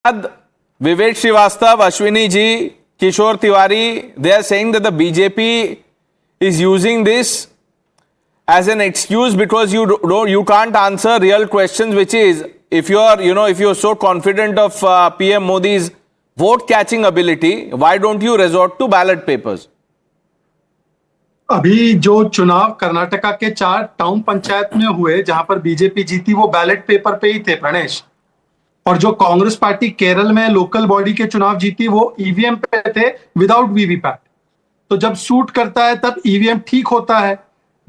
Vivek Srivastava, Ashwini ji, Kishore Tiwari, they are saying that the BJP is using this as an excuse because you can't answer real questions, which is if you're so confident of PM Modi's vote catching ability, why don't you resort to ballot papers? अभी जो चुनाव कर्नाटका के 4 town panchayat में हुए जहां पर BJP जीती वो बैलेट पेपर पे ही थे प्रणेश, और जो कांग्रेस पार्टी केरल में लोकल बॉडी के चुनाव जीती वो ईवीएम पे थे विदाउट वीवीपैट। तो जब सूट करता है तब ईवीएम ठीक होता है,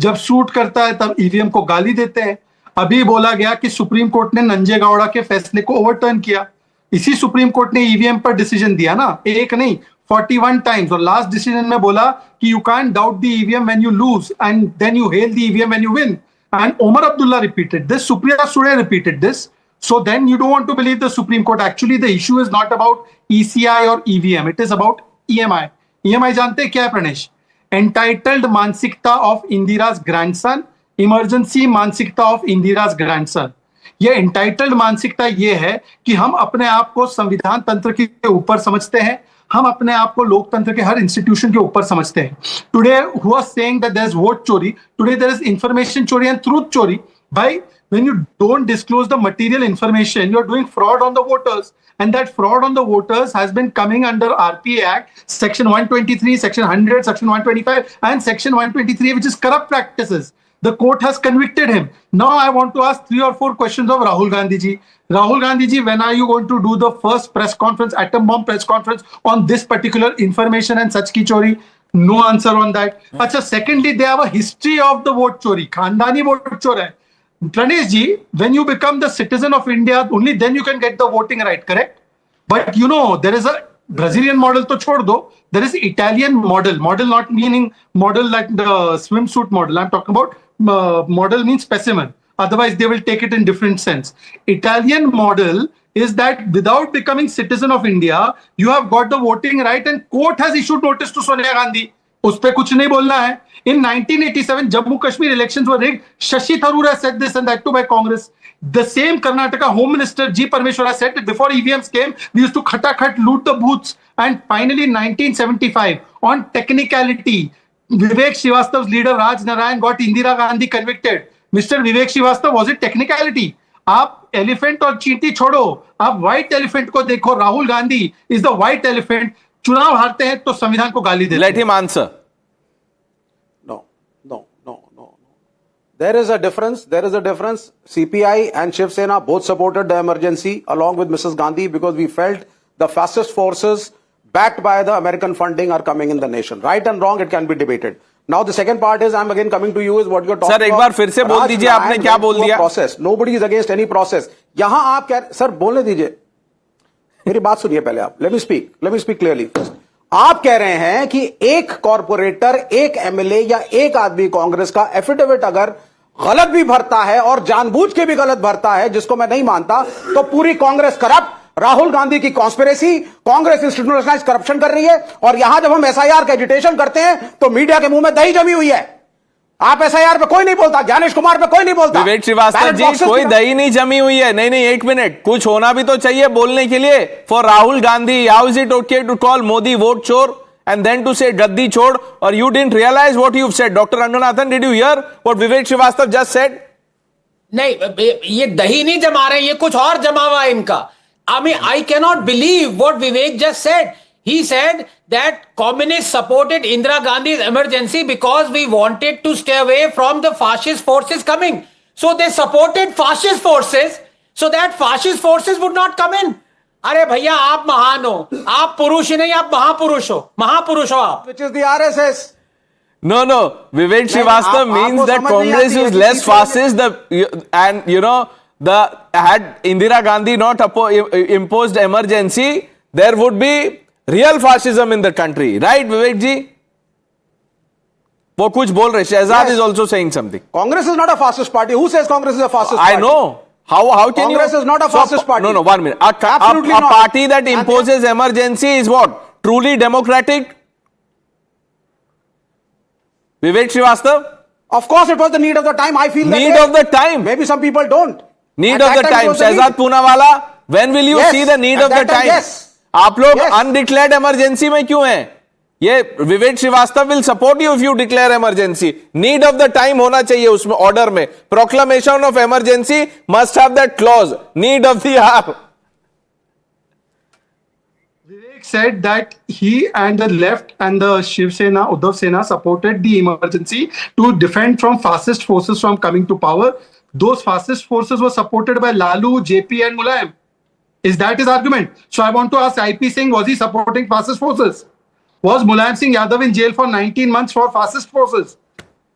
जब सूट करता है तब ईवीएम को गाली देते हैं। अभी बोला गया कि सुप्रीम कोर्ट ने नंजे गौड़ा के फैसले को ओवरटर्न किया। इसी सुप्रीम कोर्ट ने ईवीएम पर डिसीजन दिया ना, एक नहीं 41 टाइम्स, और लास्ट डिसीजन में बोला कि you can doubt the EVM when you lose and then you hail the EVM when you win. And Omar Abdullah repeated this, Supriya Sule repeated this. So then you don't want to believe the Supreme Court. Actually, the issue is not about ECI or EVM. It is about EMI. EMI जानते हैं क्या है Pranesh? Entitled मानसिकता of Indira's grandson, emergency मानसिकता of Indira's grandson. ये entitled मानसिकता ये है कि हम अपने आप को संविधान तंत्र के ऊपर समझते हैं, हम अपने आप को लोकतंत्र के हर इंस्टीट्यूशन के ऊपर समझते हैं. Today who was saying that there is vote चोरी, today there is information चोरी and truth चोरी. भाई, when you don't disclose the material information, you're doing fraud on the voters. And that fraud on the voters has been coming under RPA Act, Section 123, Section 100, Section 125, and Section 123, which is corrupt practices. The court has convicted him. Now I want to ask 3 or 4 questions of Rahul Gandhi ji. Rahul Gandhi ji, when are you going to do the first press conference, atom bomb press conference on this particular information and such ki chori? No answer on that. Achha, secondly, they have a history of the vote chori. Khandani vote chor hai. Pranesh ji, when you become the citizen of India, only then you can get the voting right, correct? But you know, there is a Brazilian model to chhod do. There is Italian model. Model not meaning model like the swimsuit model. I'm talking about model means specimen. Otherwise, they will take it in different sense. Italian model is that without becoming citizen of India, you have got the voting right and court has issued notice to Sonia Gandhi. उस पे कुछ नहीं बोलना है. In 1987, Jammu Kashmir elections were rigged. Shashi Tharoor has said this and that too by Congress. The same Karnataka Home Minister G. Parmeshwara said that before EVMs came, we used to khat loot the booths. And finally, in 1975, on technicality, Vivek Srivastava's leader Raj Narayan got Indira Gandhi convicted. Mr. Vivek Srivastava, was it technicality? आप elephant और चींटी छोड़ो, आप white elephant को देखो. Rahul Gandhi is the white elephant. चुनाव हारते हैं तो संविधान को गाली देते हैं. Let him answer. No. There is a difference. CPI and Shiv Sena both supported the emergency along with Mrs. Gandhi because we felt the fascist forces backed by the American funding are coming in the nation. Right and wrong, it can be debated. Now the second part is, I'm again coming to you, is what you're talking about. Sir एक बार फिर से बोल दीजिए, आपने क्या बोल दिया? Process. Nobody is against any process. यहां आप क्या, सर बोलने दीजिए, मेरी बात सुनिए पहले आप. Let me speak clearly. आप कह रहे हैं कि एक कॉर्पोरेटर, एक एमएलए या एक आदमी कांग्रेस का एफिडेविट अगर गलत भी भरता है और जानबूझ के भी गलत भरता है, जिसको मैं नहीं मानता, तो पूरी कांग्रेस करप्ट, राहुल गांधी की कॉन्स्पिरेसी, कांग्रेस इंस्टीट्यूशनलाइज्ड करप्शन कर रही है. और यहां जब हम एसआईआर का एजिटेशन करते हैं तो मीडिया के मुंह में दही जमी हुई है. आप एसआईआर पे कोई नहीं बोलता, ज्ञानेश कुमार पे कोई नहीं बोलता. विवेक श्रीवास्तव जी, कोई दही नहीं जमी हुई है. नहीं, एक मिनट, कुछ होना भी तो चाहिए बोलने के लिए. For Rahul Gandhi, how is it okay to call Modi vote chor and then to say gaddi chod, or you didn't realize what you've said? Dr. Ranganathan, did you hear what Vivek Srivastava just said? नहीं, ये दही नहीं जमा रहे, ये कुछ और जमा हुआ है इनका. I mean, I cannot believe what Vivek just said. He said that communists supported Indira Gandhi's emergency because we wanted to stay away from the fascist forces coming. So they supported fascist forces so that fascist forces would not come in. अरे भैया, आप महान हो, आप पुरुष ही नहीं, आप महापुरुष हो आप. Which is the RSS. No. Vivek Srivastava means that Congress is less fascist. And had Indira Gandhi not imposed emergency, there would be real fascism in the country, right, Vivek ji? वो कुछ बोल रहे. Shehzad is also saying something. Congress is not a fascist party. Who says Congress is a fascist party? I know. How can Congress is not a fascist party. No, 1 minute. A party that imposes emergency is what? Truly democratic? Vivek Srivastava? Of course it was the need of the time. I feel that need of the time. Maybe some people don't. Need of the time. Shehzad Poonawalla, When will you Yes, see the need at of the that time, time? yes. आप लोग Yes. Undeclared emergency में क्यों हैं? ये Vivek Srivastava will support you if you declare emergency. Need of the time होना चाहिए उसमें order में. Proclamation of emergency must have that clause, need of the hour. Vivek said that he and the left and the Shiv Sena, Uddhav Sena supported the emergency to defend from fascist forces from coming to power. Those fascist forces were supported by Lalu, JP and Mulayam. Is that his argument? So I want to ask IP Singh, was he supporting fascist forces? Was Mulayam Singh Yadav in jail for 19 months for fascist forces?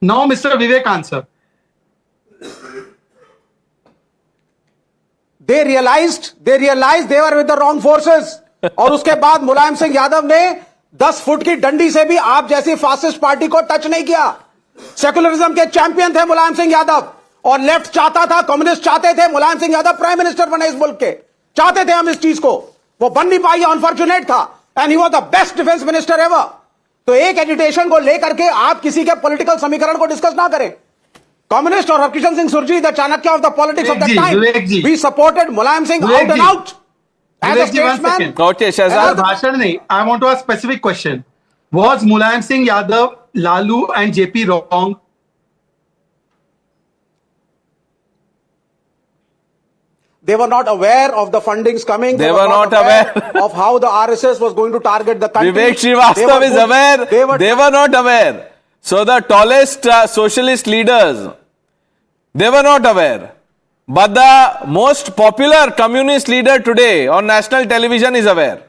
Now Mr. Vivek answer. They realized they were with the wrong forces. और उसके बाद मुलायम सिंह यादव ने 10 foot की डंडी से भी आप जैसी फासिस्ट पार्टी को टच नहीं किया. सेकुलरिज्म के चैंपियन थे मुलायम सिंह यादव, और लेफ्ट चाहता था, कम्युनिस्ट चाहते थे मुलायम सिंह यादव प्राइम मिनिस्टर बने इस मुल्क के. चाहते थे हम इस चीज को, वो बन नहीं पाई, अनफॉर्चुनेट था. And he was the best defence minister ever. तो एक एजुटेशन को लेकर के आप किसी के पॉलिटिकल समीकरण को डिस्कस ना करें. कम्युनिस्ट और Harkishan Singh Surjeet, the Chanakya of the politics of the Vivek ji, time, we supported Mulayam Singh out and out. As a Vivek ji, one statesman, second. Okay, Shahzad. भाषण नहीं. I want to ask specific question. Was Mulayam Singh Yadav, Lalu and JP wrong? they were not aware of the fundings coming. They were not aware of how the RSS was going to target the country. Vivek Srivastava is aware. They were not aware. So the tallest socialist leaders, they were not aware. But the most popular communist leader today on national television is aware.